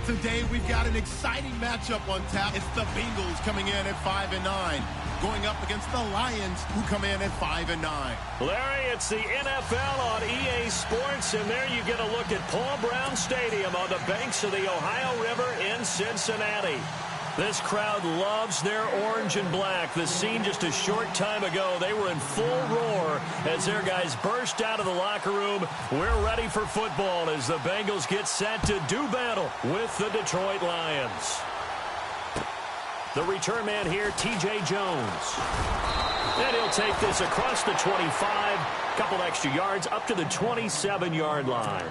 Today, we've got an exciting matchup on tap. It's the Bengals coming in at 5-9, going up against the Lions, who come in at 5-9. Larry, it's the NFL on EA Sports, and there you get a look at Paul Brown Stadium on the banks of the Ohio River in Cincinnati. This crowd loves their orange and black. The scene just a short time ago, they were in full roar as their guys burst out of the locker room. We're ready for football as the Bengals get set to do battle with the Detroit Lions. The return man here, T.J. Jones. And he'll take this across the 25, couple extra yards up to the 27-yard line.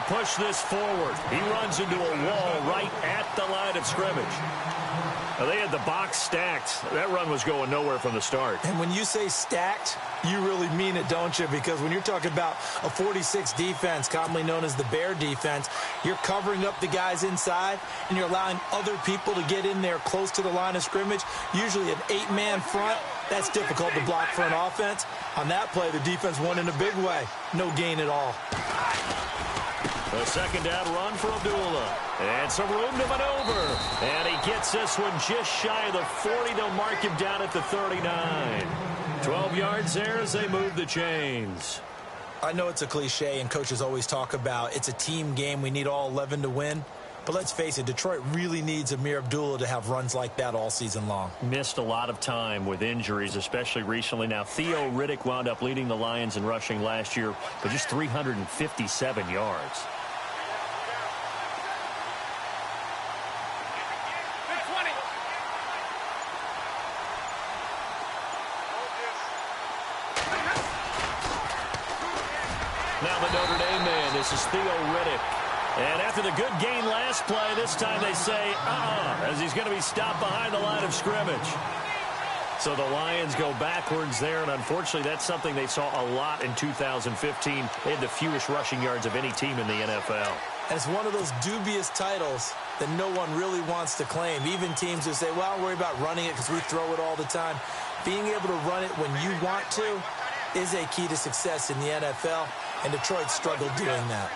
Push this forward. He runs into a wall right at the line of scrimmage. Now, they had the box stacked. That run was going nowhere from the start. And when you say stacked, you really mean it, don't you? Because when you're talking about a 46 defense, commonly known as the Bear defense, you're covering up the guys inside, and you're allowing other people to get in there close to the line of scrimmage. Usually an 8-man front. That's difficult to block for an offense. On that play, the defense won in a big way. No gain at all. A second down run for Abdullah. And some room to maneuver. And he gets this one just shy of the 40. They'll mark him down at the 39. 12 yards there as they move the chains. I know it's a cliche, and coaches always talk about it's a team game. We need all 11 to win. But let's face it, Detroit really needs Amir Abdullah to have runs like that all season long. Missed a lot of time with injuries, especially recently. Now, Theo Riddick wound up leading the Lions in rushing last year, but just 357 yards. Now the Notre Dame man, this is Theo Riddick. And after the good gain last play, this time they say, as he's going to be stopped behind the line of scrimmage. So the Lions go backwards there, and unfortunately that's something they saw a lot in 2015. They had the fewest rushing yards of any team in the NFL. And it's one of those dubious titles that no one really wants to claim. Even teams who say, well, I'll worry about running it because we throw it all the time. Being able to run it when you want to is a key to success in the NFL, and Detroit struggled doing that.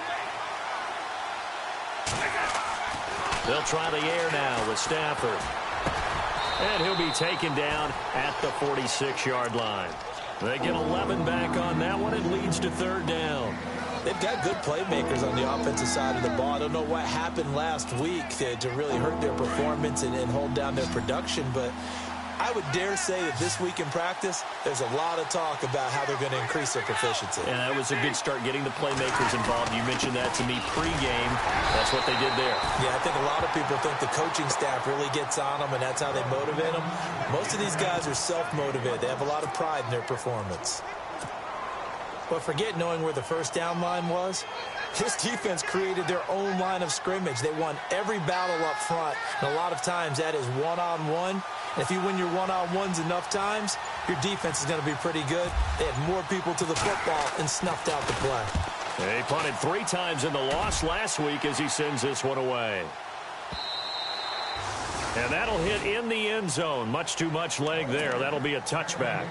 They'll try the air now with Stafford. And he'll be taken down at the 46-yard line. They get 11 back on that one. It leads to third down. They've got good playmakers on the offensive side of the ball. I don't know what happened last week to really hurt their performance and hold down their production, but I would dare say that this week in practice, there's a lot of talk about how they're going to increase their proficiency. And that was a good start, getting the playmakers involved. You mentioned that to me pregame. That's what they did there. Yeah, I think a lot of people think the coaching staff really gets on them, and that's how they motivate them. Most of these guys are self-motivated. They have a lot of pride in their performance. But forget knowing where the first down line was. This defense created their own line of scrimmage. They won every battle up front, and a lot of times that is one-on-one. And if you win your one-on-ones enough times, your defense is going to be pretty good. They had more people to the football and snuffed out the play. They punted 3 times in the loss last week as he sends this one away. And that'll hit in the end zone. Much too much leg there. That'll be a touchback.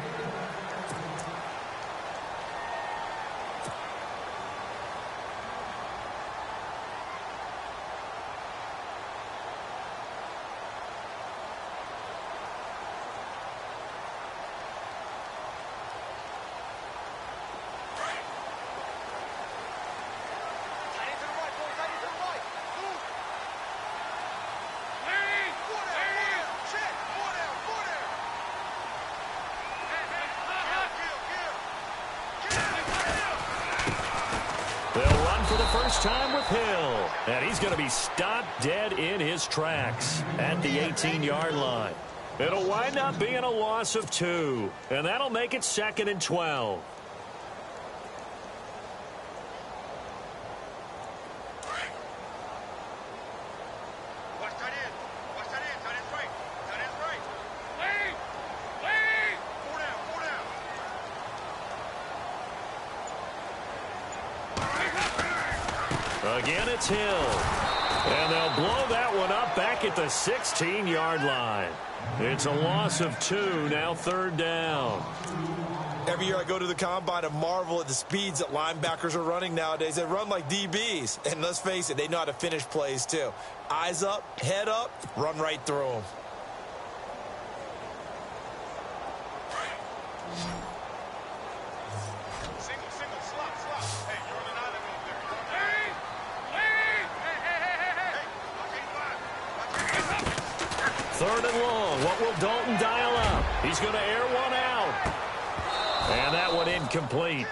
Time with Hill, and he's going to be stopped dead in his tracks at the 18-yard line. It'll wind up being a loss of 2, and that'll make it 2nd and 12. Again, it's Hill. And they'll blow that one up back at the 16-yard line. It's a loss of 2, now 3rd down. Every year I go to the combine and marvel at the speeds that linebackers are running nowadays. They run like DBs. And let's face it, they know how to finish plays too. Eyes up, head up, run right through them. Third and long. What will Dalton dial up? He's going to air one out. And that one incomplete.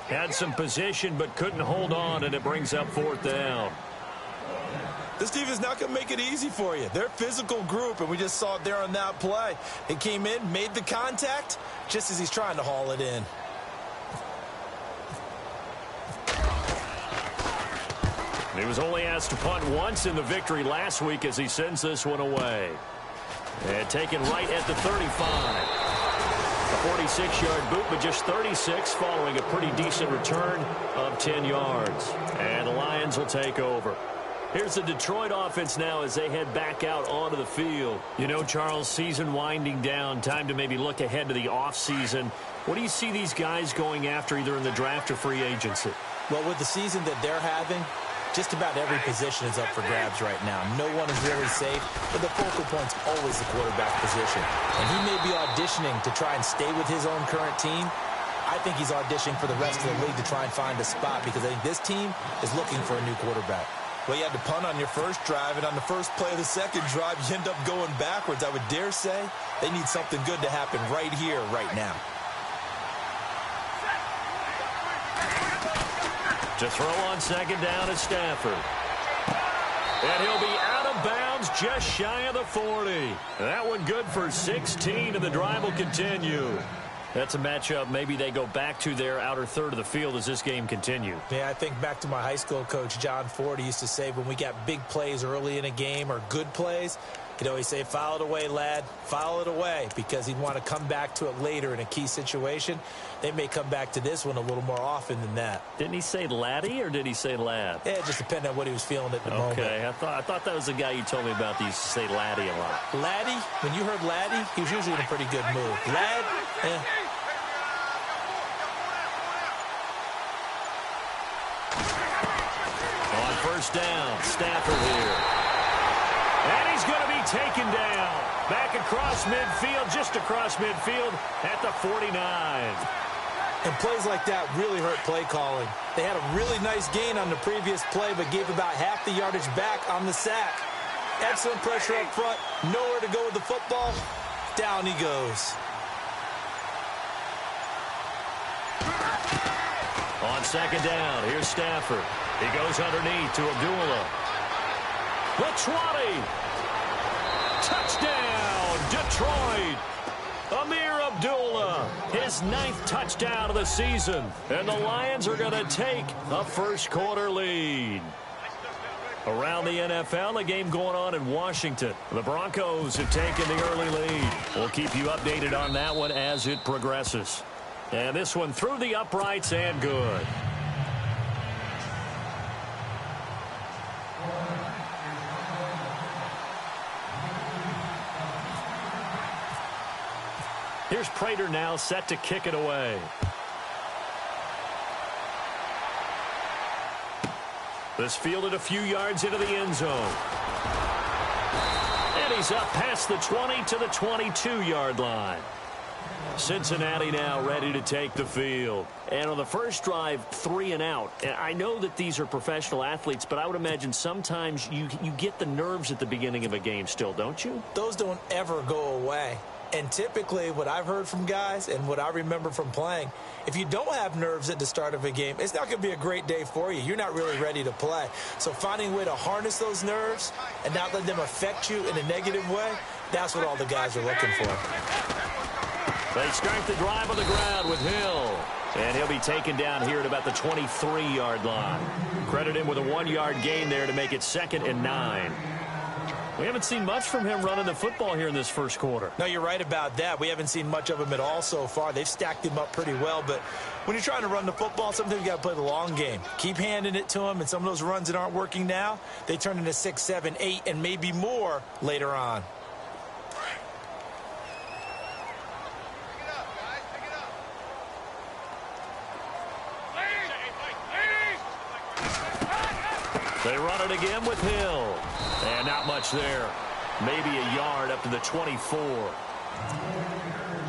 Had some position but couldn't hold on, and it brings up 4th down. This team is not going to make it easy for you. They're a physical group, and we just saw it there on that play. He came in, made the contact, just as he's trying to haul it in. He was only asked to punt once in the victory last week as he sends this one away. And taken right at the 35. A 46-yard boot, but just 36 following a pretty decent return of 10 yards. And the Lions will take over. Here's the Detroit offense now as they head back out onto the field. You know, Charles, season winding down, time to maybe look ahead to the offseason. What do you see these guys going after either in the draft or free agency? Well, with the season that they're having, just about every position is up for grabs right now. No one is really safe, but the focal point's always the quarterback position. And he may be auditioning to try and stay with his own current team. I think he's auditioning for the rest of the league to try and find a spot because I think this team is looking for a new quarterback. Well, you had to punt on your first drive, and on the first play of the second drive, you end up going backwards. I would dare say they need something good to happen right here, right now. To throw on second down is Stafford. And he'll be out of bounds just shy of the 40. That one good for 16, and the drive will continue. That's a matchup maybe they go back to their outer third of the field as this game continues. Yeah, I think back to my high school coach, John Ford. He used to say when we got big plays early in a game or good plays, he'd always say, foul it away, lad, foul it away, because he'd want to come back to it later in a key situation. They may come back to this one a little more often than that. Didn't he say laddie or did he say lad? Yeah, it just depended on what he was feeling at the moment. Okay, I thought that was the guy you told me about. He used to say laddie a lot. Laddie, when you heard laddie, he was usually in a pretty good mood. Lad, On first down, Stafford here. And he's going to be taken down. Back across midfield, just across midfield at the 49. And plays like that really hurt play calling. They had a really nice gain on the previous play, but gave about half the yardage back on the sack. Excellent pressure up front. Nowhere to go with the football. Down he goes. On second down, here's Stafford. He goes underneath to Abdullah. The 20. Touchdown, Detroit. Amir Abdullah, his 9th touchdown of the season. And the Lions are going to take a first-quarter lead. Around the NFL, a game going on in Washington. The Broncos have taken the early lead. We'll keep you updated on that one as it progresses. And this one through the uprights and good. Here's Prater now set to kick it away. This fielded a few yards into the end zone. And he's up past the 20 to the 22-yard line. Cincinnati now ready to take the field. And on the first drive, 3 and out. And I know that these are professional athletes, but I would imagine sometimes you get the nerves at the beginning of a game still, don't you? Those don't ever go away. And typically what I've heard from guys and what I remember from playing, if you don't have nerves at the start of a game, it's not going to be a great day for you. You're not really ready to play. So finding a way to harness those nerves and not let them affect you in a negative way, that's what all the guys are looking for. They start the drive on the ground with Hill. And he'll be taken down here at about the 23-yard line. Credit him with a 1-yard gain there to make it 2nd and 9. We haven't seen much from him running the football here in this first quarter. No, you're right about that. We haven't seen much of him at all so far. They've stacked him up pretty well, but when you're trying to run the football, sometimes you got to play the long game. Keep handing it to him, and some of those runs that aren't working now, they turn into 6, 7, 8, and maybe more later on. They run it again with Hill. And not much there. Maybe a yard up to the 24.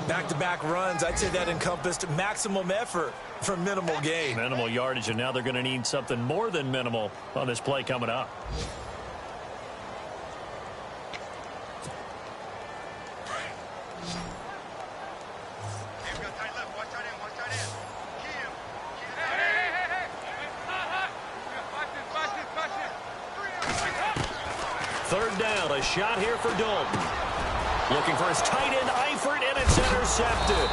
Back-to-back runs, I'd say that encompassed maximum effort for minimal gain. Minimal yardage, and now they're going to need something more than minimal on this play coming up. Third down, a shot here for Dalton. Looking for his tight end, Eifert, and it's intercepted.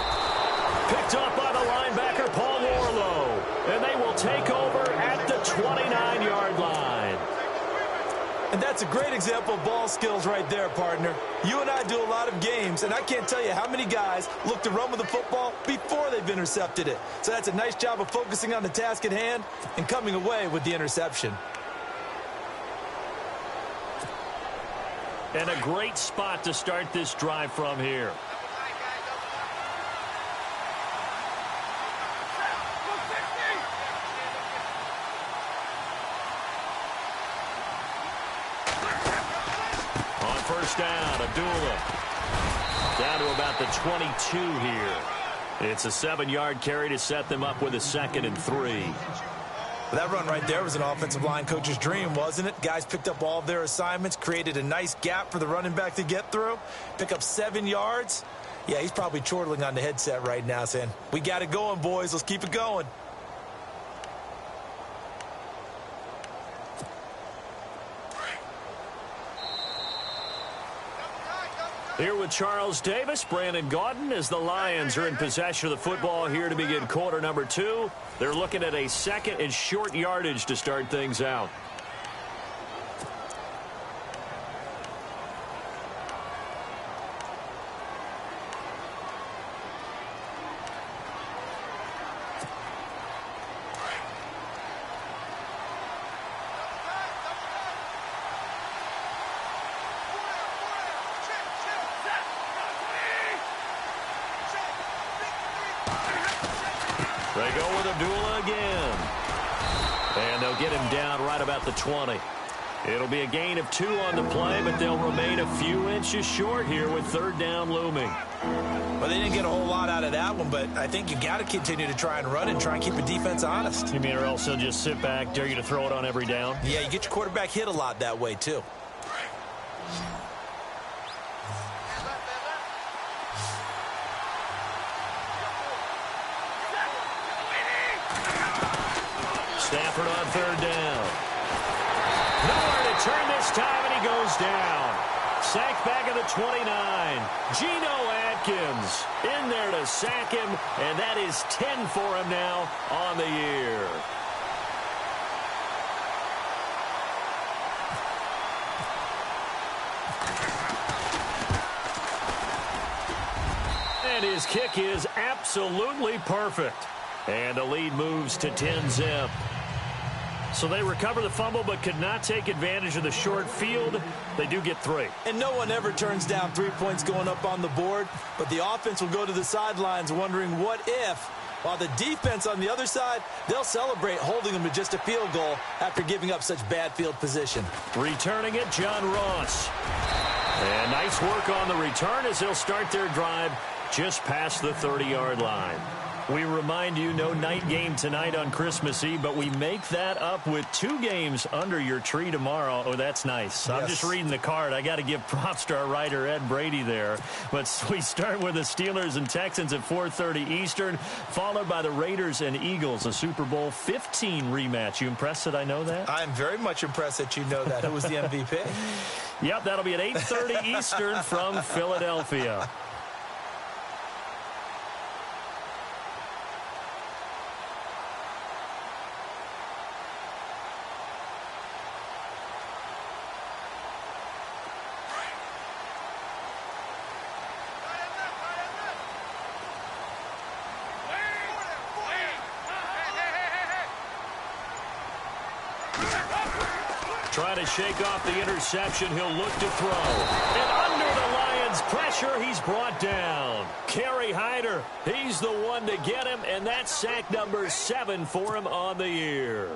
Picked up by the linebacker, Paul Warlow. And they will take over at the 29-yard line. And that's a great example of ball skills right there, partner. You and I do a lot of games, and I can't tell you how many guys look to run with the football before they've intercepted it. So that's a nice job of focusing on the task at hand and coming away with the interception. And a great spot to start this drive from here. On first down, Abdullah. Down to about the 22 here. It's a 7-yard carry to set them up with a 2nd and 3. That run right there was an offensive line coach's dream, wasn't it? Guys picked up all of their assignments, created a nice gap for the running back to get through, pick up 7 yards. Yeah, he's probably chortling on the headset right now saying, we got it going, boys. Let's keep it going. Here with Charles Davis, Brandon Gaudin, as the Lions are in possession of the football here to begin quarter number 2. They're looking at a 2nd and short yardage to start things out. They go with Abdullah again. And they'll get him down right about the 20. It'll be a gain of 2 on the play, but they'll remain a few inches short here with third down looming. Well, they didn't get a whole lot out of that one, but I think you got to continue to try and run and try and keep the defense honest. You mean or else they'll just sit back, dare you to throw it on every down? Yeah, you get your quarterback hit a lot that way, too. Stafford on third down. Nowhere to turn this time, and he goes down. Sacked back at the 29. Geno Atkins in there to sack him, and that is 10 for him now on the year. And his kick is absolutely perfect. And the lead moves to 10-zip. So they recover the fumble but could not take advantage of the short field. They do get 3. And no one ever turns down 3 points going up on the board, but the offense will go to the sidelines wondering what if, while the defense on the other side, they'll celebrate holding them to just a field goal after giving up such bad field position. Returning it, John Ross. And nice work on the return as they'll start their drive just past the 30-yard line. We remind you, no night game tonight on Christmas Eve, but we make that up with 2 games under your tree tomorrow. Oh, that's nice. Yes. I'm just reading the card. I got to give props to our writer, Ed Brady, there. But we start with the Steelers and Texans at 4:30 Eastern, followed by the Raiders and Eagles, a Super Bowl 15 rematch. You impressed that I know that? I'm very much impressed that you know that. Who was the MVP? Yep, that'll be at 8:30 Eastern from Philadelphia. Trying to shake off the interception. He'll look to throw. And under the Lions' pressure, he's brought down. Kerry Hyder, he's the one to get him, and that's sack number 7 for him on the year.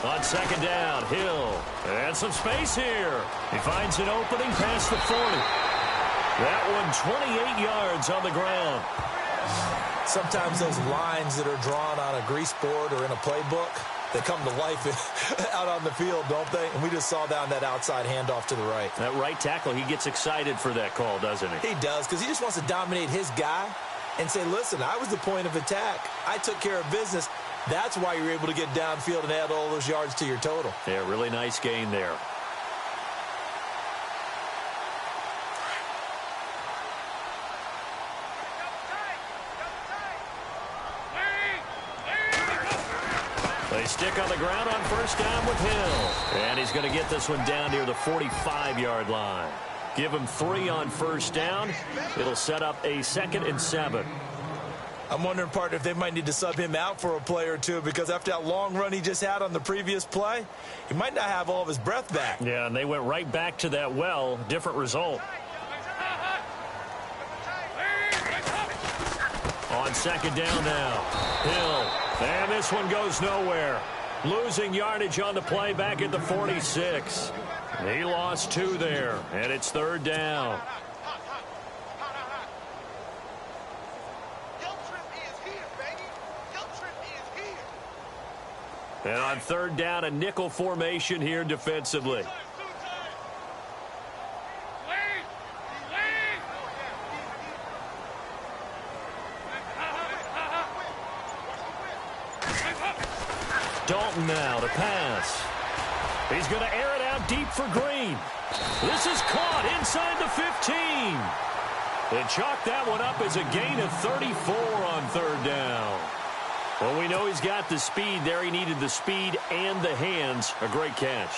On second down, Hill. And some space here. He finds an opening past the 40. That one 28 yards on the ground. Sometimes those lines that are drawn on a grease board or in a playbook, they come to life out on the field, don't they? And we just saw down that outside handoff to the right. That right tackle, he gets excited for that call, doesn't he? He does, because he just wants to dominate his guy and say, listen, I was the point of attack. I took care of business. That's why you're able to get downfield and add all those yards to your total. Yeah, really nice gain there. They stick on the ground on first down with Hill. And he's going to get this one down near the 45-yard line. Give him 3 on first down. It'll set up a 2nd and 7. I'm wondering, partner, if they might need to sub him out for a play or two, because after that long run he just had on the previous play, he might not have all of his breath back. Yeah, and they went right back to that well. Different result. On second down now. Hill. And this one goes nowhere. Losing yardage on the play back at the 46. He lost 2 there, and it's 3rd down. And on 3rd down, a nickel formation here defensively. Dalton now to pass. He's going to air it out deep for Green. This is caught inside the 15. They chalk that one up as a gain of 34 on 3rd down. Well, we know he's got the speed there. He needed the speed and the hands. A great catch.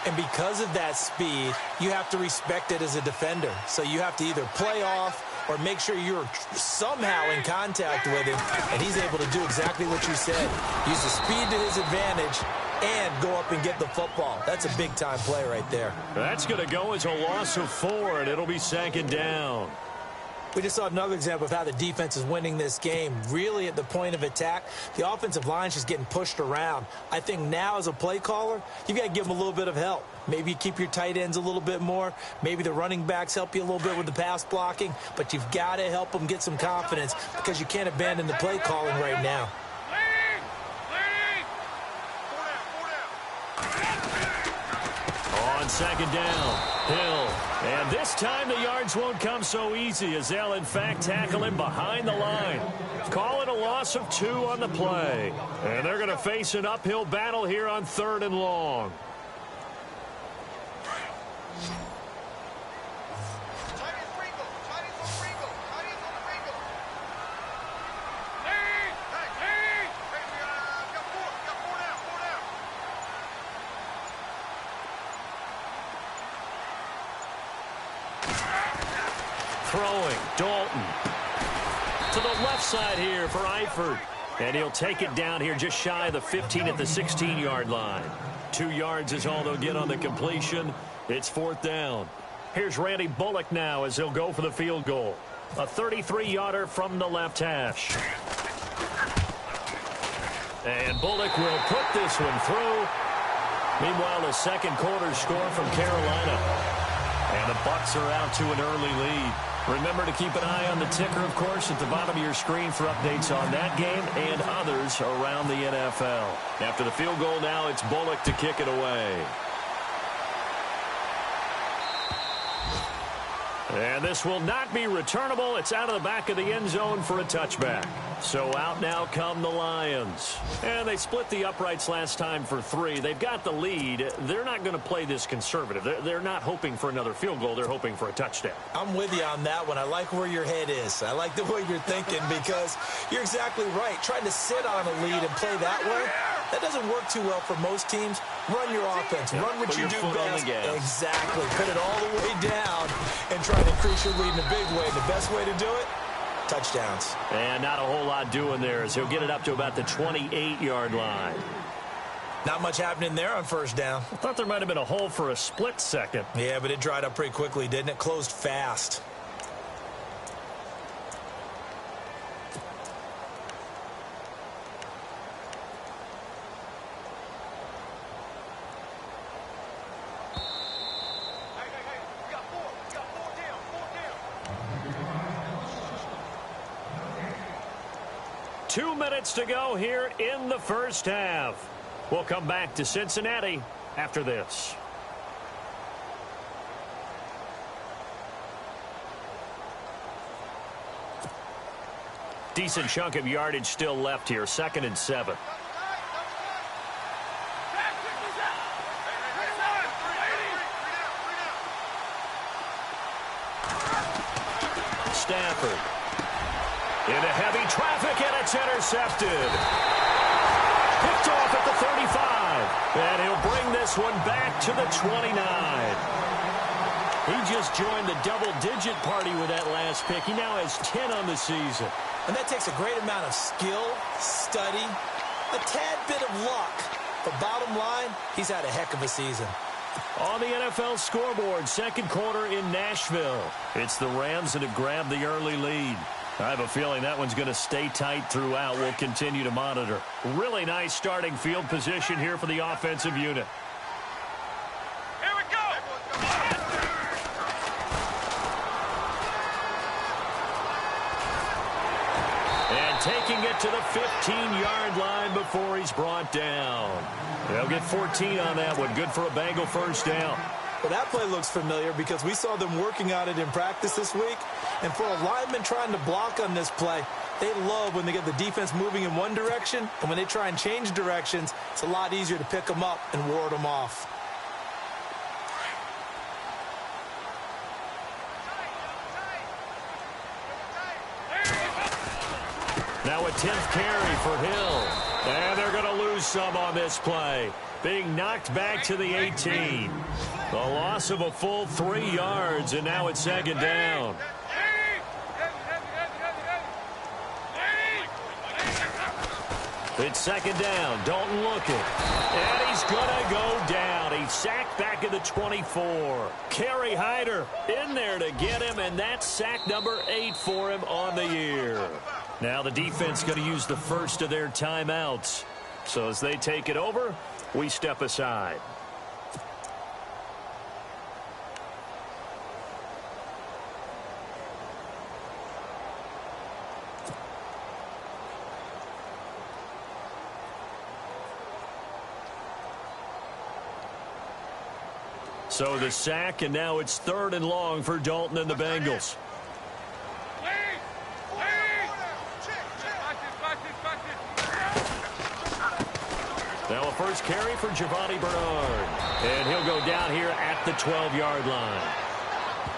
And because of that speed, you have to respect it as a defender. So you have to either play off or make sure you're somehow in contact with him, and he's able to do exactly what you said. Use the speed to his advantage and go up and get the football. That's a big-time play right there. That's going to go as a loss of 4, and it'll be 2nd down. We just saw another example of how the defense is winning this game. Really at the point of attack, the offensive line's just getting pushed around. I think now as a play caller, you got to give them a little bit of help. Maybe you keep your tight ends a little bit more. Maybe the running backs help you a little bit with the pass blocking. But you've got to help them get some confidence because you can't abandon the play calling right now. On second down, Hill. And this time the yards won't come so easy as they'll, in fact, tackle him behind the line. Call it a loss of 2 on the play. And they're going to face an uphill battle here on 3rd and long. Throwing, Dalton. To the left side here for Eifert. And he'll take it down here just shy of the 15 at the 16-yard line. 2 yards is all they'll get on the completion. It's 4th down. Here's Randy Bullock now as he'll go for the field goal. A 33-yarder from the left hash. And Bullock will put this one through. Meanwhile, a second quarter score from Carolina. And the Bucs are out to an early lead. Remember to keep an eye on the ticker, of course, at the bottom of your screen for updates on that game and others around the NFL. After the field goal now, it's Bullock to kick it away. And this will not be returnable. It's out of the back of the end zone for a touchback. So out now come the Lions. And they split the uprights last time for 3. They've got the lead. They're not going to play this conservative. They're not hoping for another field goal. They're hoping for a touchdown. I'm with you on that one. I like where your head is. I like the way you're thinking because you're exactly right. Trying to sit on a lead and play that way, that doesn't work too well for most teams. Run your offense. Run what you do best. Exactly. Put it all the way down and try to increase your lead in a big way. The best way to do it, touchdowns. And not a whole lot doing there as he'll get it up to about the 28-yard line. Not much happening there on first down. I thought there might have been a hole for a split second. Yeah, but it dried up pretty quickly, didn't it? Closed fast. Two minutes to go here in the first half. We'll come back to Cincinnati after this. Decent chunk of yardage still left here. 2nd and 7. Stafford. Into heavy traffic, and it's intercepted. Picked off at the 35. And he'll bring this one back to the 29. He just joined the double-digit party with that last pick. He now has 10 on the season. And that takes a great amount of skill, study, a tad bit of luck. But bottom line, he's had a heck of a season. On the NFL scoreboard, second quarter in Nashville. It's the Rams that have grabbed the early lead. I have a feeling that one's going to stay tight throughout. We'll continue to monitor. Really nice starting field position here for the offensive unit. Here we go. And taking it to the 15-yard line before he's brought down. They'll get 14 on that one. Good for a Bengal first down. Well, that play looks familiar because we saw them working on it in practice this week. And for a lineman trying to block on this play, they love when they get the defense moving in one direction. And when they try and change directions, it's a lot easier to pick them up and ward them off. Now a 10th carry for Hill. And they're going to lose some on this play. Being knocked back to the 18. The loss of a full 3 yards, and now it's 2nd down. It's 2nd down. Dalton looking. And he's going to go down. He's sacked back at the 24. Kerry Hyder in there to get him, and that's sack number 8 for him on the year. Now the defense going to use the first of their timeouts. So as they take it over, we step aside. So the sack, and now it's 3rd and long for Dalton and the Bengals. Now a first carry for Giovanni Bernard. And he'll go down here at the 12-yard line.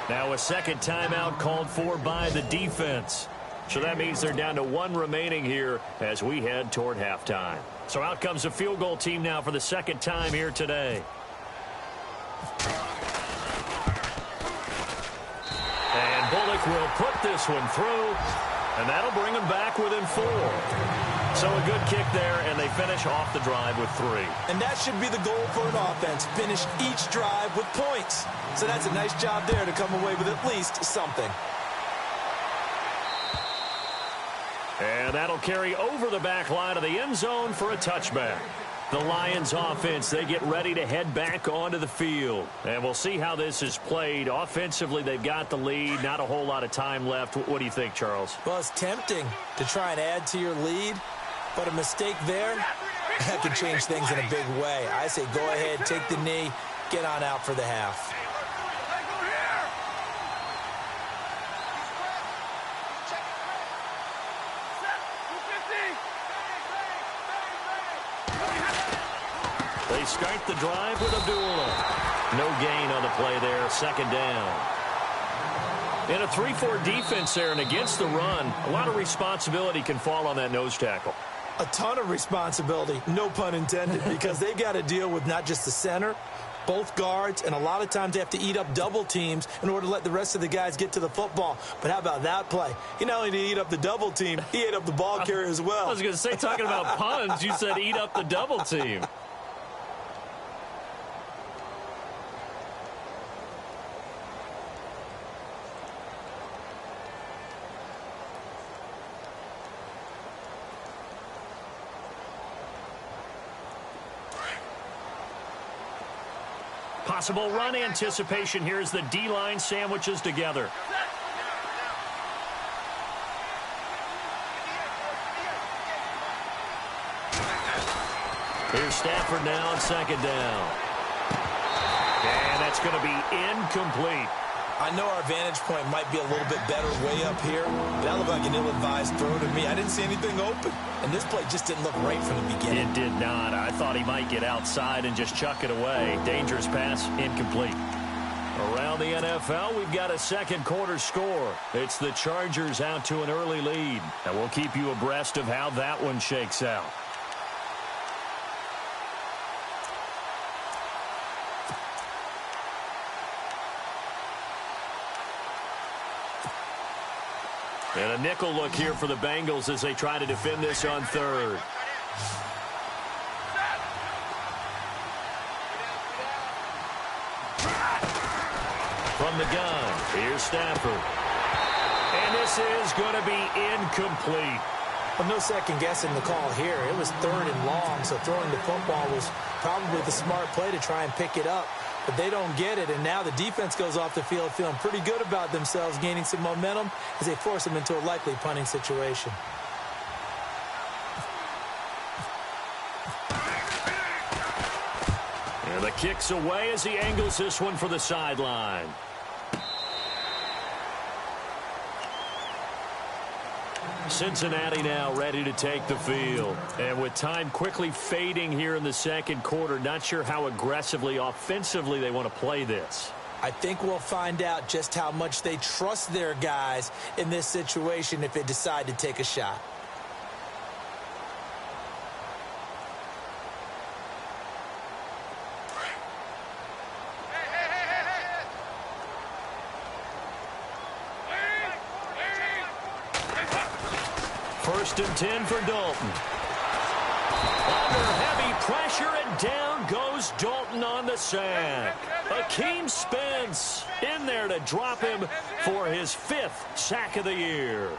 Now a second timeout called for by the defense. So that means they're down to 1 remaining here as we head toward halftime. So out comes the field goal team now for the second time here today. And Bullock will put this one through, and that'll bring them back within 4. So a good kick there, and they finish off the drive with 3. And that should be the goal for an offense. Finish each drive with points. So that's a nice job there to come away with at least something. And that'll carry over the back line of the end zone for a touchback. The Lions offense, they get ready to head back onto the field. And we'll see how this is played. Offensively, they've got the lead. Not a whole lot of time left. What do you think, Charles? Well, it's tempting to try and add to your lead. But a mistake there, that could change things in a big way. I say go ahead, take the knee, get on out for the half. They start the drive with Abdullah. No gain on the play there, second down. In a 3-4 defense there and against the run, a lot of responsibility can fall on that nose tackle. A ton of responsibility, no pun intended, because they've got to deal with not just the center, both guards, and a lot of times they have to eat up double teams in order to let the rest of the guys get to the football. But how about that play? He not only did he eat up the double team, he ate up the ball carrier as well. I was going to say, talking about puns, you said eat up the double team. Possible run anticipation here as the D-line sandwiches together. Here's Stafford now on second down. And that's going to be incomplete. I know our vantage point might be a little bit better way up here, but that looked like an ill-advised throw to me. I didn't see anything open, and this play just didn't look right from the beginning. It did not. I thought he might get outside and just chuck it away. Dangerous pass, incomplete. Around the NFL, we've got a second quarter score. It's the Chargers out to an early lead, and we'll keep you abreast of how that one shakes out. And a nickel look here for the Bengals as they try to defend this on third. From the gun, here's Stafford. And this is going to be incomplete. Well, no second guessing the call here. It was third and long, so throwing the football was probably the smart play to try and pick it up. But they don't get it, and now the defense goes off the field feeling pretty good about themselves, gaining some momentum as they force them into a likely punting situation. And the kick's away as he angles this one for the sideline. Cincinnati now ready to take the field. And with time quickly fading here in the second quarter, not sure how aggressively, offensively they want to play this. I think we'll find out just how much they trust their guys in this situation if they decide to take a shot. First and 10 for Dalton. Under heavy pressure, and down goes Dalton on the sack. Akeem Spence in there to drop him for his 5th sack of the year.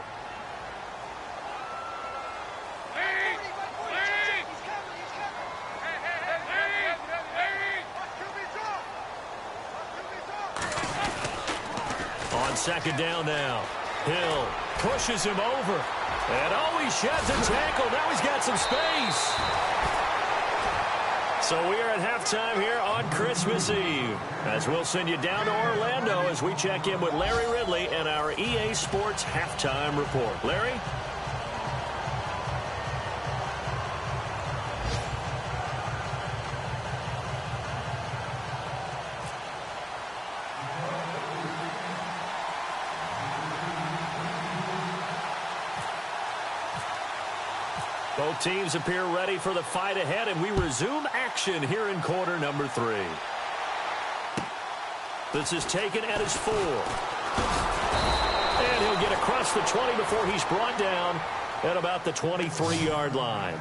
On second down now, Hill pushes him over. And he sheds a tackle. Now he's got some space. So we are at halftime here on Christmas Eve, as we'll send you down to Orlando as we check in with Larry Ridley and our EA Sports Halftime Report. Larry? Both teams appear ready for the fight ahead, and we resume action here in quarter number 3. This is taken at his 4. And he'll get across the 20 before he's brought down at about the 23-yard line.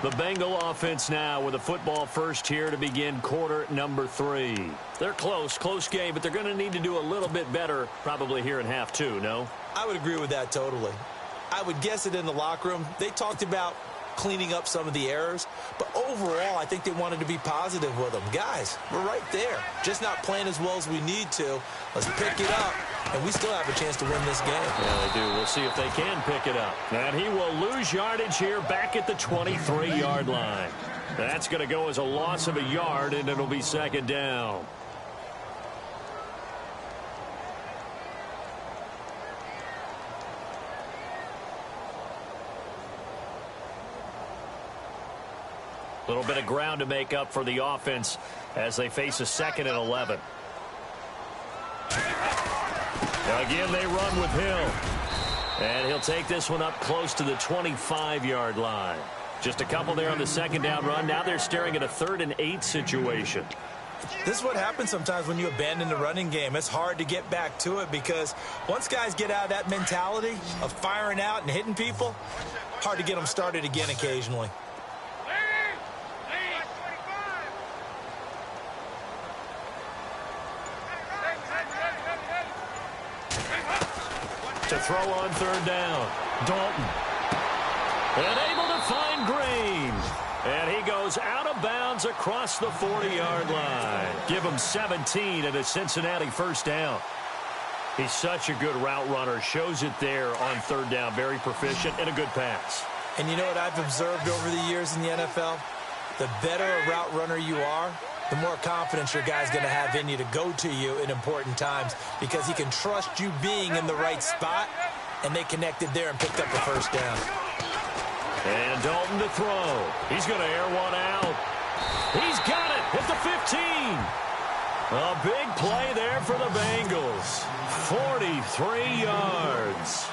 The Bengal offense now with a football first here to begin quarter number 3. They're close game, but they're going to need to do a little bit better probably here in half 2, no? I would agree with that totally. I would guess it in the locker room. They talked about cleaning up some of the errors, but overall I think they wanted to be positive with them. Guys, we're right there, just not playing as well as we need to. Let's pick it up, and we still have a chance to win this game. Yeah, they do. We'll see if they can pick it up. And he will lose yardage here back at the 23-yard line. That's going to go as a loss of a yard, and it'll be second down. A little bit of ground to make up for the offense as they face a 2nd and 11. Again, they run with Hill. And he'll take this one up close to the 25-yard line. Just a couple there on the 2nd down run. Now they're staring at a 3rd and 8 situation. This is what happens sometimes when you abandon the running game. It's hard to get back to it because once guys get out of that mentality of firing out and hitting people, hard to get them started again occasionally. To throw on 3rd down. Dalton. And able to find Green. And he goes out of bounds across the 40-yard line. Give him 17 and a Cincinnati 1st down. He's such a good route runner. Shows it there on 3rd down. Very proficient and a good pass. And you know what I've observed over the years in the NFL? The better a route runner you are, the more confidence your guy's going to have in you to go to you in important times because he can trust you being in the right spot, and they connected there and picked up a 1st down. And Dalton to throw. He's going to air one out. He's got it at the 15. A big play there for the Bengals. 43 yards.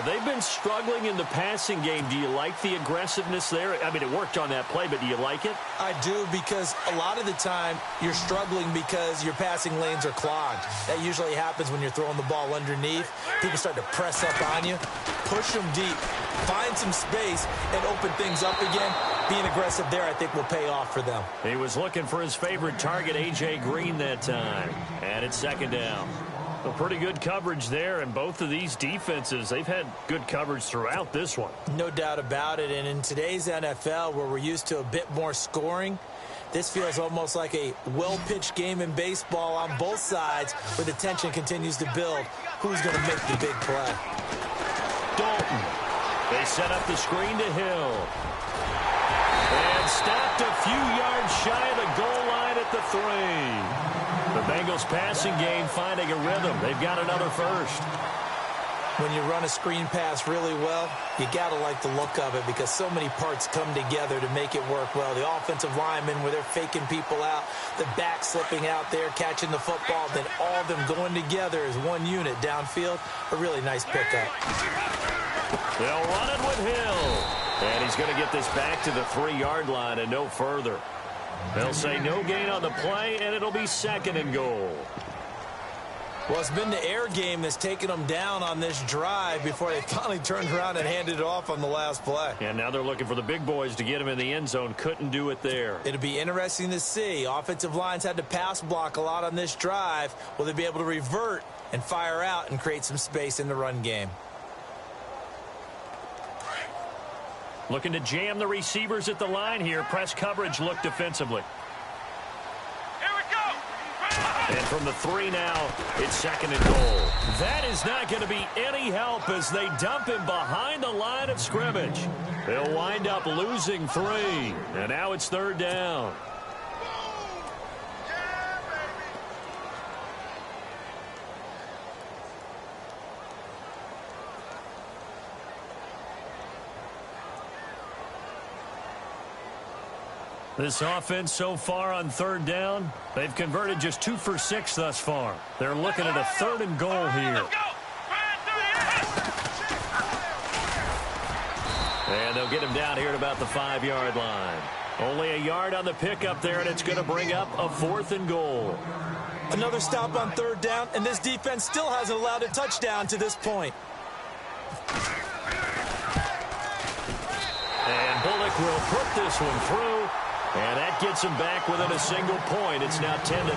They've been struggling in the passing game. Do you like the aggressiveness there? I mean, it worked on that play, but do you like it? I do, because a lot of the time you're struggling because your passing lanes are clogged. That usually happens when you're throwing the ball underneath. People start to press up on you. Push them deep. Find some space and open things up again. Being aggressive there, I think, will pay off for them. He was looking for his favorite target, A.J. Green, that time. And it's 2nd down. A pretty good coverage there, and both of these defenses, they've had good coverage throughout this one. No doubt about it, and in today's NFL, where we're used to a bit more scoring, this feels almost like a well-pitched game in baseball on both sides, where the tension continues to build. Who's going to make the big play? Dalton. They set up the screen to Hill. And stopped a few yards shy of the goal line at the 3. The Bengals passing game finding a rhythm. They've got another 1st. When you run a screen pass really well, you got to like the look of it because so many parts come together to make it work well. The offensive linemen, where they're faking people out, the back slipping out there, catching the football, then all of them going together as one unit downfield. A really nice pickup. They'll run it with Hill. And he's going to get this back to the 3-yard line and no further. They'll say no gain on the play, and it'll be 2nd and goal. Well, it's been the air game that's taken them down on this drive before they finally turned around and handed it off on the last play. And now they're looking for the big boys to get him in the end zone. Couldn't do it there. It'll be interesting to see. Offensive lines had to pass block a lot on this drive. Will they be able to revert and fire out and create some space in the run game? Looking to jam the receivers at the line here. Press coverage look defensively. Here we go. And from the 3 now, it's 2nd and goal. That is not going to be any help as they dump him behind the line of scrimmage. They'll wind up losing 3. And now it's 3rd down. This offense so far on 3rd down, they've converted just 2 for 6 thus far. They're looking at a 3rd and goal here. And they'll get him down here at about the 5-yard line. Only a yard on the pickup there, and it's going to bring up a 4th and goal. Another stop on 3rd down, and this defense still hasn't allowed a touchdown to this point. And Bullock will put this one through. And that gets him back within a single point. It's now 10-9.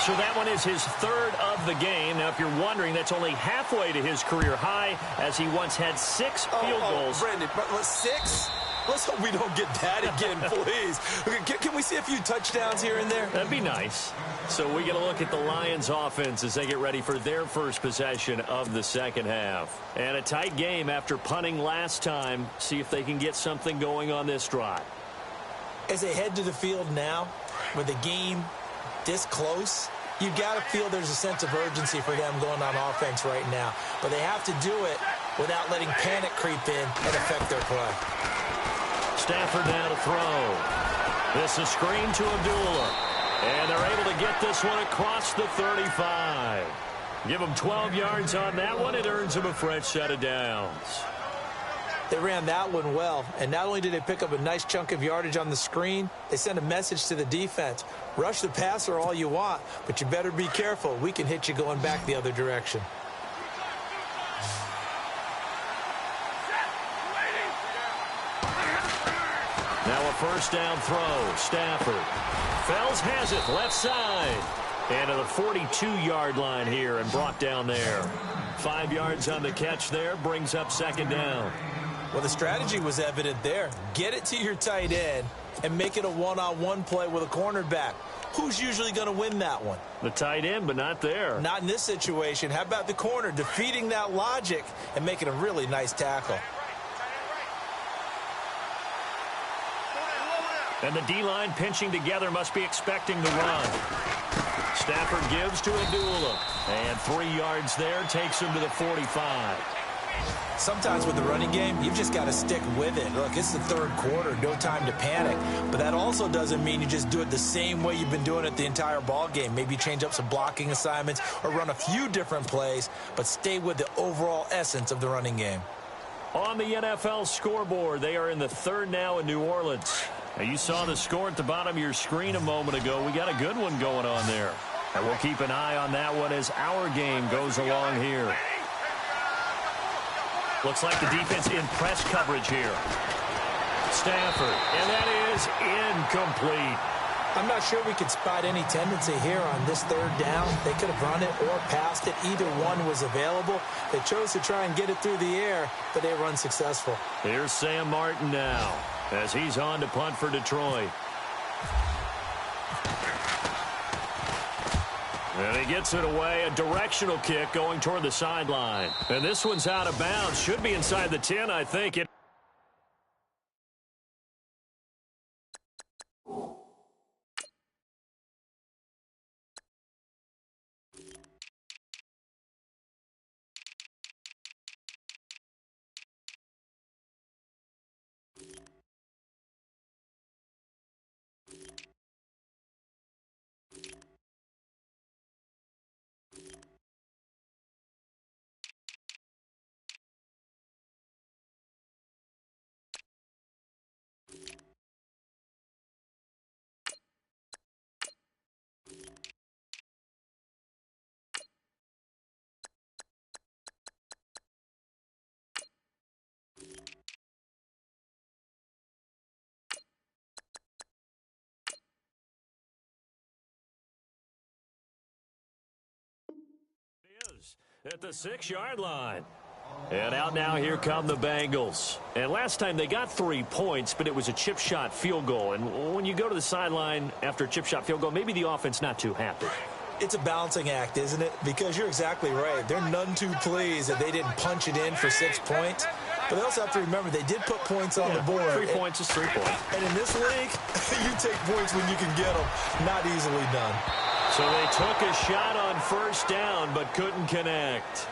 So that one is his 3rd of the game. Now, if you're wondering, that's only halfway to his career high, as he once had 6 field goals. Brandon, but 6? Let's hope we don't get that again, please. Can we see a few touchdowns here and there? That'd be nice. So we get a look at the Lions offense as they get ready for their first possession of the 2nd half. And a tight game after punting last time. See if they can get something going on this drive. As they head to the field now, with the game this close, you got to feel there's a sense of urgency for them going on offense right now. But they have to do it without letting panic creep in and affect their play. Stafford now to throw. This is screen to Abdullah. And they're able to get this one across the 35. Give them 12 yards on that one. It earns them a fresh set of downs. They ran that one well, and not only did they pick up a nice chunk of yardage on the screen, they sent a message to the defense. Rush the passer all you want, but you better be careful. We can hit you going back the other direction. Now a first down throw. Stafford. Fells has it left side. And to the 42-yard line here and brought down there. 5 yards on the catch there, brings up second down. Well, the strategy was evident there. Get it to your tight end and make it a one-on-one play with a cornerback. Who's usually going to win that one? The tight end, but not there. Not in this situation. How about the corner defeating that logic and making a really nice tackle? And the D-line pinching together, must be expecting the run. Stafford gives to Abdullah. And 3 yards there, takes him to the 45. Sometimes with the running game, you've just got to stick with it. Look, it's the third quarter, no time to panic. But that also doesn't mean you just do it the same way you've been doing it the entire ball game. Maybe change up some blocking assignments or run a few different plays, but stay with the overall essence of the running game. On the NFL scoreboard, they are in the third now in New Orleans. Now, you saw the score at the bottom of your screen a moment ago. We got a good one going on there. And we'll keep an eye on that one as our game goes along here. Looks like the defense in press coverage here. Stafford, and that is incomplete. I'm not sure we could spot any tendency here on this third down. They could have run it or passed it. Either one was available. They chose to try and get it through the air, but they were unsuccessful. Here's Sam Martin now as he's on to punt for Detroit. And he gets it away, a directional kick going toward the sideline. And this one's out of bounds. Should be inside the 10, I think. At the 6-yard line. And out now, here come the Bengals. And last time they got 3 points, but it was a chip shot field goal. And when you go to the sideline after a chip shot field goal, maybe the offense not too happy. It's a balancing act, isn't it? Because you're exactly right. They're none too pleased that they didn't punch it in for 6 points. But they also have to remember they did put points on the board. 3 points is 3 points. And in this league, you take points when you can get them. Not easily done. So they took a shot on first down, but couldn't connect.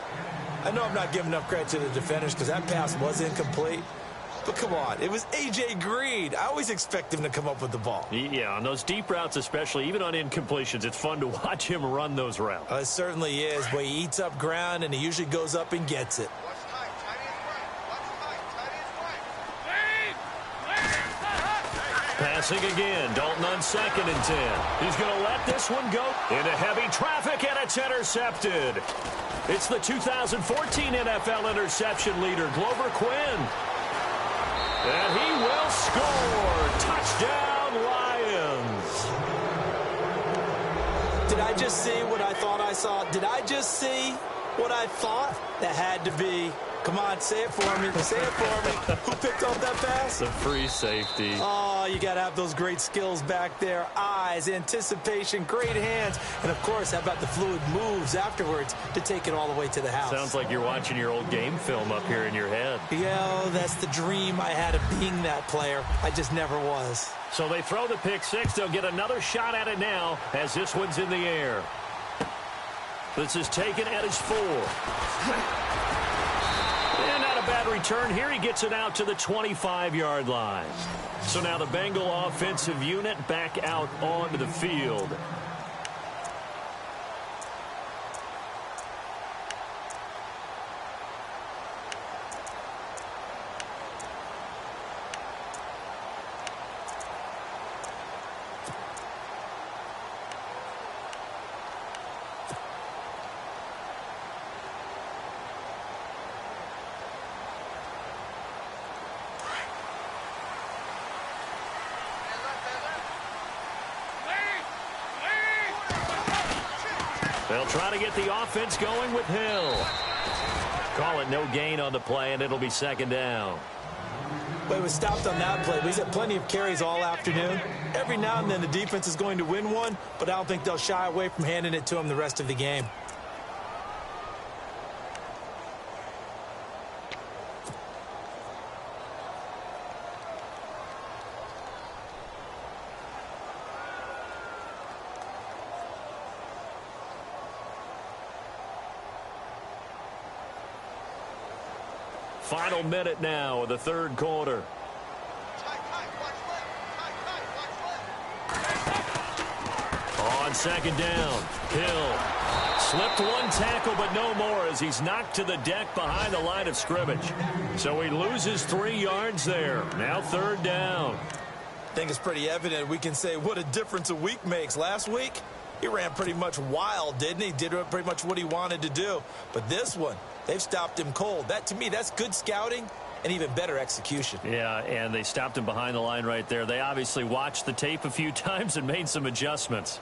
I know I'm not giving enough credit to the defenders because that pass was incomplete. But come on, it was A.J. Green. I always expect him to come up with the ball. Yeah, on those deep routes especially, even on incompletions, it's fun to watch him run those routes. It certainly is, but he eats up ground and he usually goes up and gets it. Passing again, Dalton on 2nd and 10. He's going to let this one go into heavy traffic, and it's intercepted. It's the 2014 NFL interception leader, Glover Quinn. And he will score. Touchdown, Lions. Did I just see what I thought I saw? Did I just see what I thought? That had to be. Come on, say it for me. Say it for me. Who picked up that pass? The free safety. Oh, you got to have those great skills back there. Eyes, anticipation, great hands. And, of course, how about the fluid moves afterwards to take it all the way to the house? Sounds like you're watching your old game film up here in your head. Yeah, that's the dream I had of being that player. I just never was. So they throw the pick six. They'll get another shot at it now as this one's in the air. This is taken at his 4. And not a bad that return here, he gets it out to the 25-yard line. So now the Bengal offensive unit back out onto the field. They'll try to get the offense going with Hill. Call it no gain on the play, and it'll be second down. But he was stopped on that play. He's had plenty of carries all afternoon. Every now and then the defense is going to win one, but I don't think they'll shy away from handing it to him the rest of the game. Final minute now of the third quarter. On second down, Hill slipped one tackle, but no more as he's knocked to the deck behind the line of scrimmage. So he loses 3 yards there. Now third down. I think it's pretty evident. We can say what a difference a week makes. Last week, he ran pretty much wild, didn't he? Did pretty much what he wanted to do. But this one, they've stopped him cold. That, to me, that's good scouting and even better execution. Yeah, and they stopped him behind the line right there. They obviously watched the tape a few times and made some adjustments.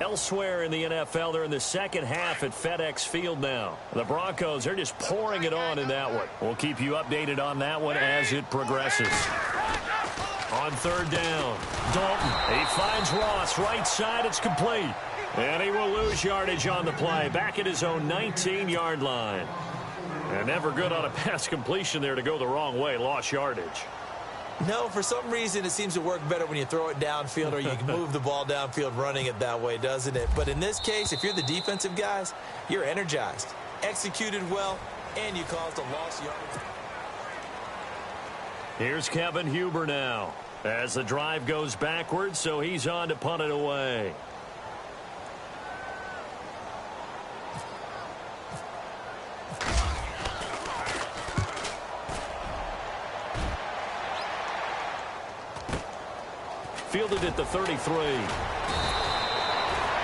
Elsewhere in the NFL, they're in the second half at FedEx Field now. The Broncos are just pouring it on in that one. We'll keep you updated on that one as it progresses. On third down, Dalton. He finds Ross right side. It's complete. And he will lose yardage on the play. Back at his own 19-yard line. And never good on a pass completion there to go the wrong way. Lost yardage. No, for some reason it seems to work better when you throw it downfield or you can move the ball downfield running it that way, doesn't it? But in this case, if you're the defensive guys, you're energized, executed well, and you caused a lost yardage. Here's Kevin Huber now as the drive goes backwards, so he's on to punt it away. Fielded at the 33.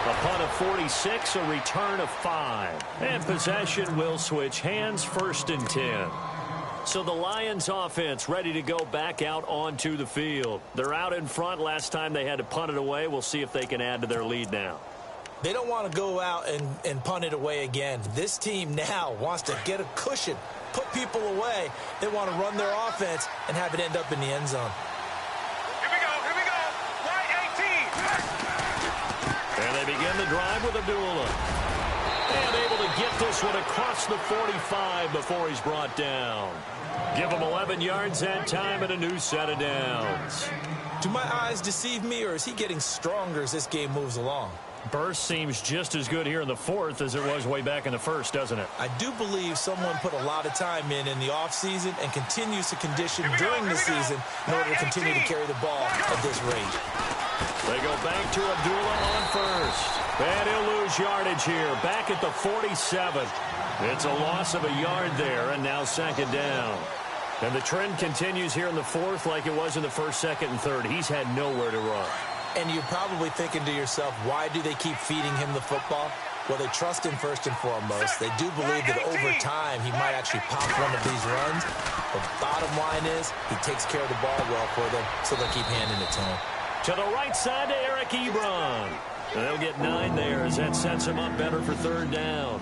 A punt of 46, a return of 5. And possession will switch hands, 1st and 10. So the Lions offense ready to go back out onto the field. They're out in front. Last time they had to punt it away. We'll see if they can add to their lead now. They don't want to go out and punt it away again. This team now wants to get a cushion, put people away. They want to run their offense and have it end up in the end zone. And they begin the drive with Abdullah. And able to get this one across the 45 before he's brought down. Give him 11 yards that time and a new set of downs. Do my eyes deceive me, or is he getting stronger as this game moves along? Burst seems just as good here in the 4th as it was way back in the 1st, doesn't it? I do believe someone put a lot of time in the offseason and continues to condition during the season in order to continue to carry the ball at this rate. They go back to Abdullah on first. And he'll lose yardage here. Back at the 47. It's a loss of a yard there, and now second down. And the trend continues here in the 4th like it was in the 1st, 2nd, and 3rd. He's had nowhere to run. And you're probably thinking to yourself, why do they keep feeding him the football? Well, they trust him first and foremost. They do believe that over time he might actually pop one of these runs. But bottom line is he takes care of the ball well for them, so they'll keep handing it to him. To the right side to Eric Ebron. They'll get 9 there as that sets him up better for third down.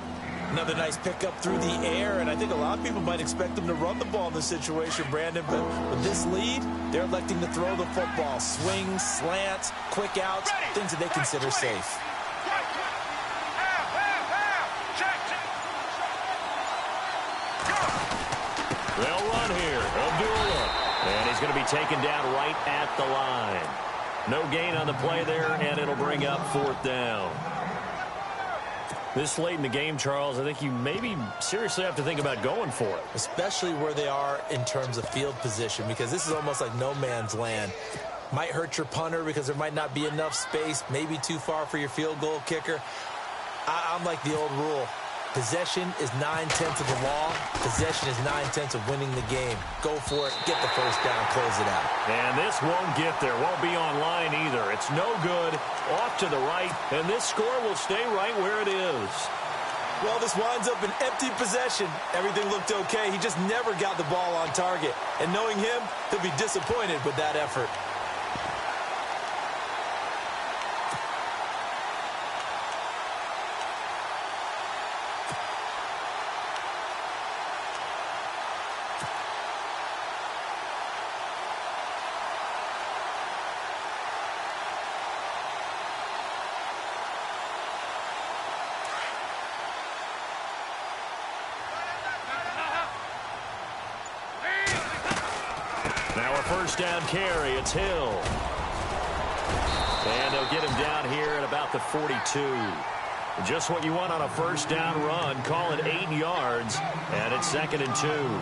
Another nice pickup through the air, and I think a lot of people might expect them to run the ball in this situation, Brandon, but with this lead, they're electing to throw the football. Swings, slants, quick outs, things that they consider safe. They'll run here. Abdullah. And he's going to be taken down right at the line. No gain on the play there, and it'll bring up 4th down. This late in the game, Charles, I think you maybe seriously have to think about going for it. Especially where they are in terms of field position, because this is almost like no man's land. Might hurt your punter because there might not be enough space, maybe too far for your field goal kicker. I'm like the old rule. Possession is 9/10 of the law. Possession is 9/10 of winning the game. Go for it. Get the first down. Close it out. And this won't get there. Won't be online either. It's no good. Off to the right. And this score will stay right where it is. Well, this winds up an empty possession. Everything looked okay. He just never got the ball on target. And knowing him, he'll be disappointed with that effort. First down carry, it's Hill. And they'll get him down here at about the 42. Just what you want on a first down run. Call it 8 yards, and it's 2nd and 2.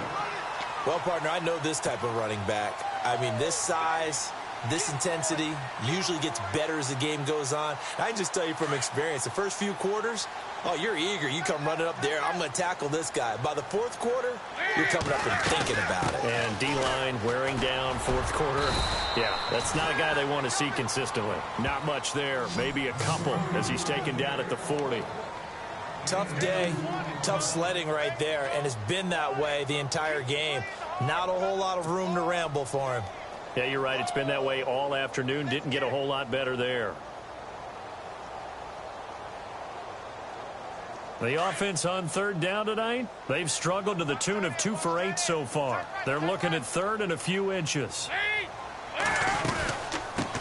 Well, partner, I know this type of running back. I mean, this size, this intensity usually gets better as the game goes on. I can just tell you from experience, the first few quarters, oh, you're eager. You come running up there. I'm going to tackle this guy. By the fourth quarter, you're coming up and thinking about it. And D-line wearing down fourth quarter. Yeah, that's not a guy they want to see consistently. Not much there. Maybe a couple as he's taken down at the 40. Tough day, tough sledding right there, and it's been that way the entire game. Not a whole lot of room to ramble for him. Yeah, you're right. It's been that way all afternoon. Didn't get a whole lot better there. The offense on third down tonight, they've struggled to the tune of 2 for 8 so far. They're looking at third and a few inches.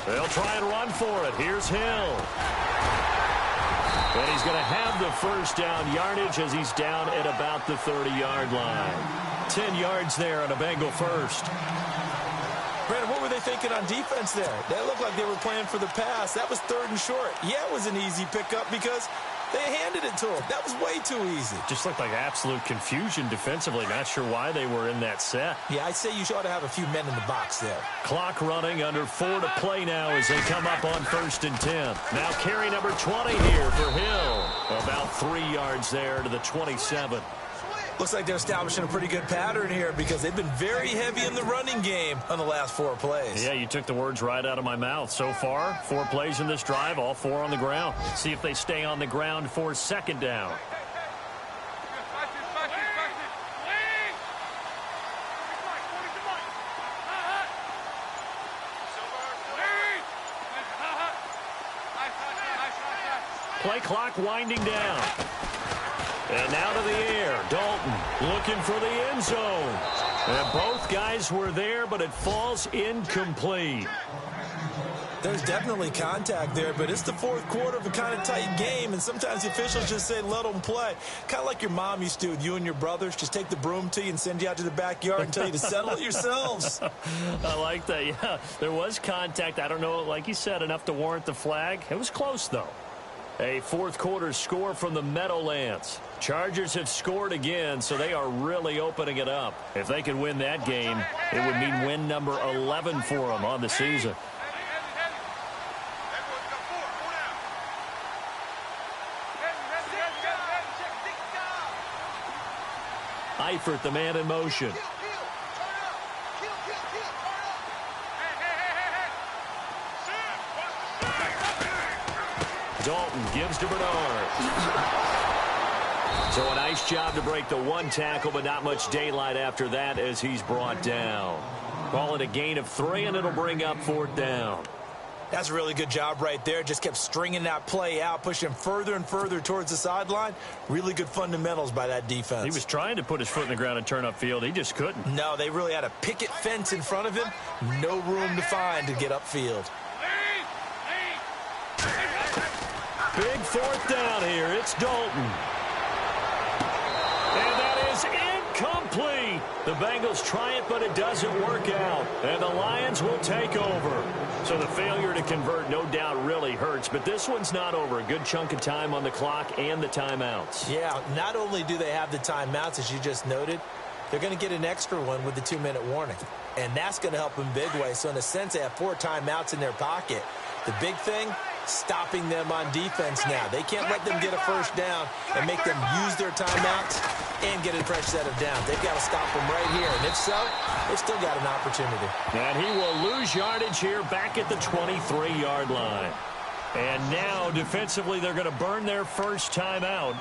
They'll try and run for it. Here's Hill. And he's going to have the first down yardage as he's down at about the 30-yard line. 10 yards there on a Bengal first. Brandon, what were they thinking on defense there? That looked like they were playing for the pass. That was 3rd and short. Yeah, it was an easy pickup because they handed it to him. That was way too easy. Just looked like absolute confusion defensively. Not sure why they were in that set. Yeah, I'd say you ought to have a few men in the box there. Clock running, under 4 to play now as they come up on 1st and 10. Now carry number 20 here for Hill. About 3 yards there to the 27. Looks like they're establishing a pretty good pattern here because they've been very heavy in the running game on the last 4 plays. Yeah, you took the words right out of my mouth. So far, 4 plays in this drive, all 4 on the ground. See if they stay on the ground for 2nd down. Play clock winding down. And now to the air. Dalton looking for the end zone. And both guys were there, but it falls incomplete. There's definitely contact there, but it's the 4th quarter of a kind of tight game, and sometimes the officials just say, let them play. Kind of like your mom used to with you and your brothers. Just take the broom to you and send you out to the backyard and tell you to settle it yourselves. I like that, yeah. There was contact. I don't know, like you said, enough to warrant the flag. It was close, though. A 4th quarter score from the Meadowlands. Chargers have scored again, so they are really opening it up. If they could win that game, it would mean win number 11 for them on the season. Eifert, the man in motion. Dalton gives to Bernard. So a nice job to break the 1 tackle, but not much daylight after that as he's brought down. Call it a gain of 3, and it'll bring up 4th down. That's a really good job right there. Just kept stringing that play out, pushing further and further towards the sideline. Really good fundamentals by that defense. He was trying to put his foot in the ground and turn upfield. He just couldn't. No, they really had a picket fence in front of him. No room to find to get upfield. Big 4th down here. It's Dalton. And that is Incomplete. The Bengals try it, but it doesn't work out. And the Lions will take over. So the failure to convert no doubt really hurts, but this one's not over. A good chunk of time on the clock and the timeouts. Yeah, not only do they have the timeouts, as you just noted, they're going to get an extra one with the 2-minute warning. And that's going to help them big way. So in a sense, they have 4 timeouts in their pocket. The big thing, stopping them on defense now. They can't let them get a first down and make them use their timeouts and get a fresh set of downs. They've got to stop them right here. And if so, they've still got an opportunity. And he will lose yardage here back at the 23-yard line. And now, defensively, they're going to burn their first timeout.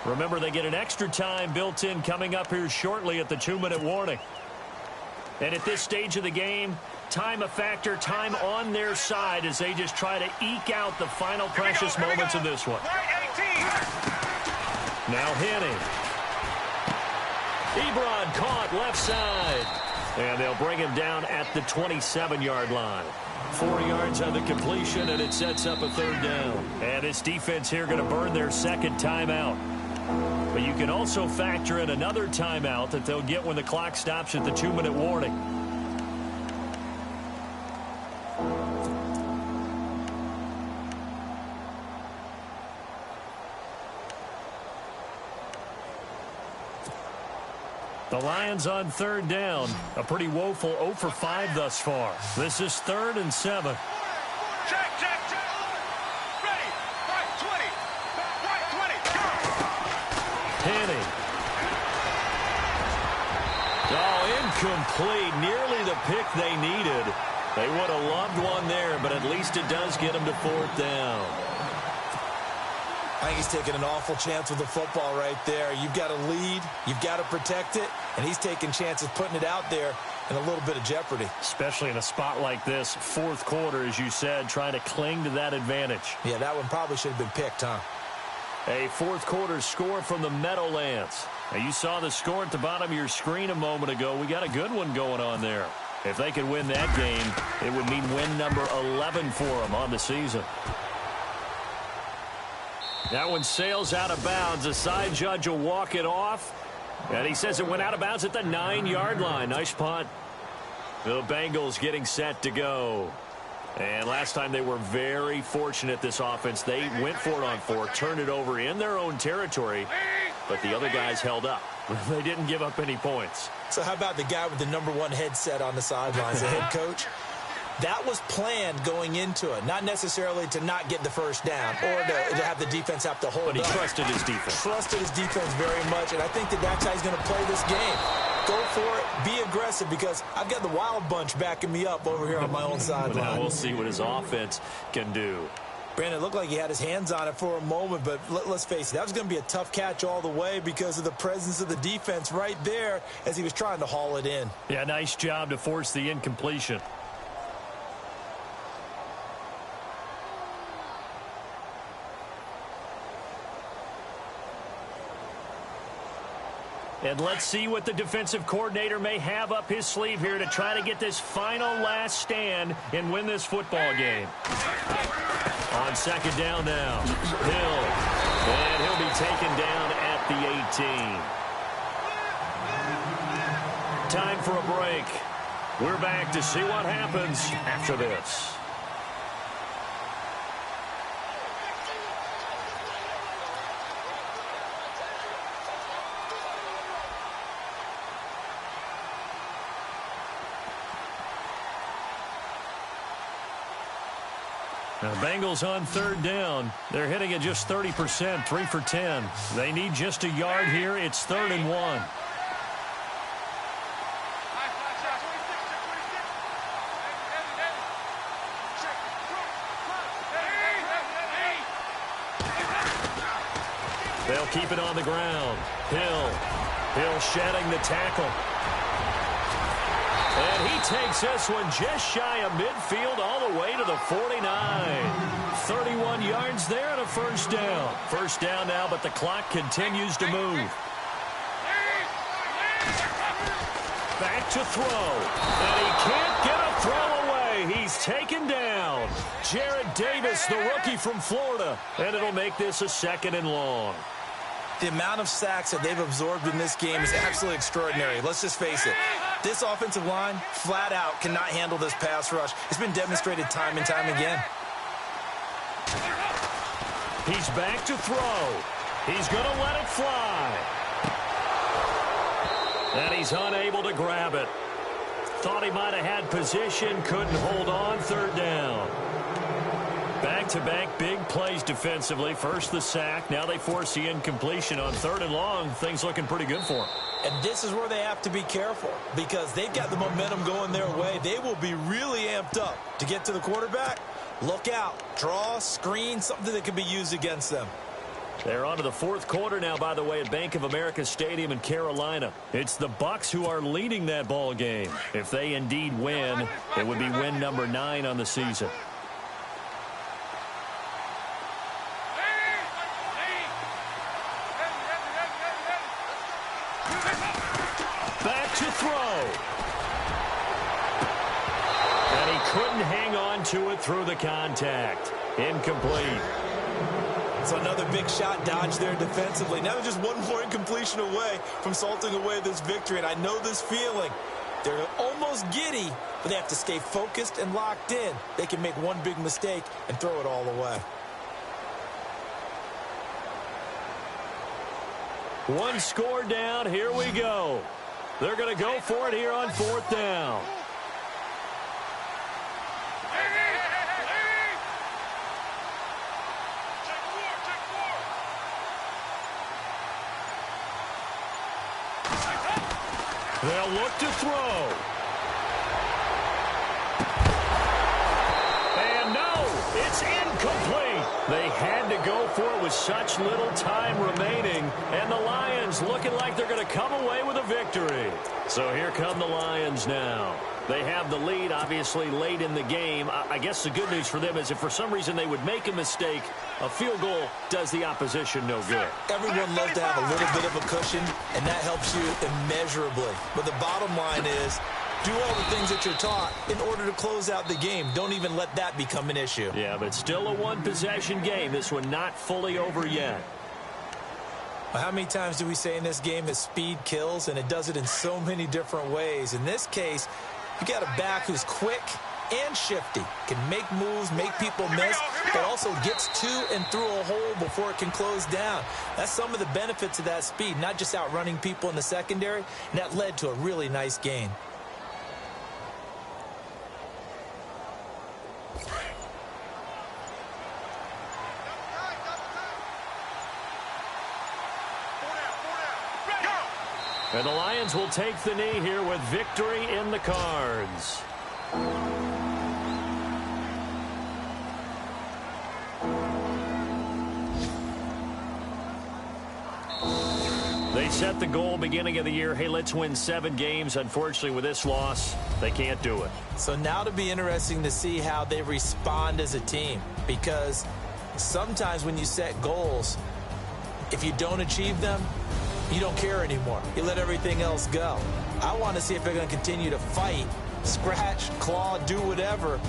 Remember, they get an extra time built in coming up here shortly at the 2-minute warning. And at this stage of the game, time a factor, time on their side as they just try to eke out the final precious moments of this one. Now Henning. Ebron caught left side. And they'll bring him down at the 27-yard line. 4 yards on the completion, and it sets up a 3rd down. And this defense here going to burn their second timeout. But you can also factor in another timeout that they'll get when the clock stops at the 2-minute warning. The Lions on 3rd down. A pretty woeful 0 for 5 thus far. This is 3rd and 7. Check. Ready. Right 20. Right 20. Go. Henning. Oh, incomplete. Nearly the pick they needed. They would have loved one there, but at least it does get them to 4th down. I think he's taking an awful chance with the football right there. You've got to lead. You've got to protect it. And he's taking chances putting it out there in a little bit of jeopardy. Especially in a spot like this, 4th quarter, as you said, trying to cling to that advantage. Yeah, that one probably should have been picked, huh? A 4th quarter score from the Meadowlands. Now, you saw the score at the bottom of your screen a moment ago. We got a good one going on there. If they could win that game, it would mean win number 11 for them on the season. That one sails out of bounds. The side judge will walk it off. And he says it went out of bounds at the 9-yard line. Nice punt. The Bengals getting set to go. And last time they were very fortunate, this offense. They went for it on 4, turned it over in their own territory, but the other guys held up. They didn't give up any points. So how about the guy with the #1 headset on the sidelines, the head coach? That was planned going into it, not necessarily to not get the first down or to have the defense have to hold up. But he trusted his defense. Trusted his defense very much, and I think that's how he's going to play this game. Go for it, be aggressive, because I've got the wild bunch backing me up over here on my own sideline. Now we'll see what his offense can do. Brandon, it looked like he had his hands on it for a moment, but let's face it, that was going to be a tough catch all the way because of the presence of the defense right there as he was trying to haul it in. Yeah, nice job to force the incompletion. And let's see what the defensive coordinator may have up his sleeve here to try to get this final last stand and win this football game. On 2nd down now, Hill. And he'll be taken down at the 18. Time for a break. We're back to see what happens after this. Now, the Bengals on 3rd down. They're hitting at just 30%, 3 for 10. They need just a yard here. It's 3rd and 1. They'll keep it on the ground. Hill shedding the tackle. And he takes this one just shy of midfield all the way to the 49. 31 yards there and a 1st down. 1st down now, but the clock continues to move. Back to throw. And he can't get a throw away. He's taken down. Jared Davis, the rookie from Florida. And it'll make this a 2nd and long. The amount of sacks that they've absorbed in this game is absolutely extraordinary. Let's just face it. This offensive line, flat out, cannot handle this pass rush. It's been demonstrated time and time again. He's back to throw. He's going to let it fly. And he's unable to grab it. Thought he might have had position, couldn't hold on. Third down. Back-to-back big plays defensively. First the sack. Now they force the incompletion on 3rd and long. Things looking pretty good for them. And this is where they have to be careful because they've got the momentum going their way. They will be really amped up to get to the quarterback. Look out. Draw, screen, something that can be used against them. They're on to the 4th quarter now, by the way, at Bank of America Stadium in Carolina. It's the Bucs who are leading that ball game. If they indeed win, it would be win number 9 on the season. Back to throw. And he couldn't hang on to it through the contact. Incomplete. So another big shot dodge there defensively. Now they're just one more incompletion away from salting away this victory. And I know this feeling. They're almost giddy, but they have to stay focused and locked in. They can make one big mistake and throw it all away. One score down. Here we go. They're going to go for it here on 4th down. They'll look to throw. And no, it's incomplete. They had to go for it with such little time remaining. And the Lions looking like they're going to come away with a victory. So here come the Lions now. They have the lead, obviously, late in the game. I guess the good news for them is if for some reason they would make a mistake, a field goal does the opposition no good. Everyone loves to have a little bit of a cushion, and that helps you immeasurably. But the bottom line is, do all the things that you're taught in order to close out the game. Don't even let that become an issue. Yeah, but still a one-possession game. This one not fully over yet. Well, how many times do we say in this game that speed kills, and it does it in so many different ways? In this case, you got a back who's quick and shifty, can make moves, make people miss, but also gets to and through a hole before it can close down. That's some of the benefits of that speed, not just outrunning people in the secondary, and that led to a really nice gain. And the Lions will take the knee here with victory in the cards. They set the goal beginning of the year. Hey, let's win 7 games. Unfortunately, with this loss, they can't do it. So now to be interesting to see how they respond as a team. Because sometimes when you set goals, if you don't achieve them, you don't care anymore. You let everything else go. I want to see if they're going to continue to fight, scratch, claw, do whatever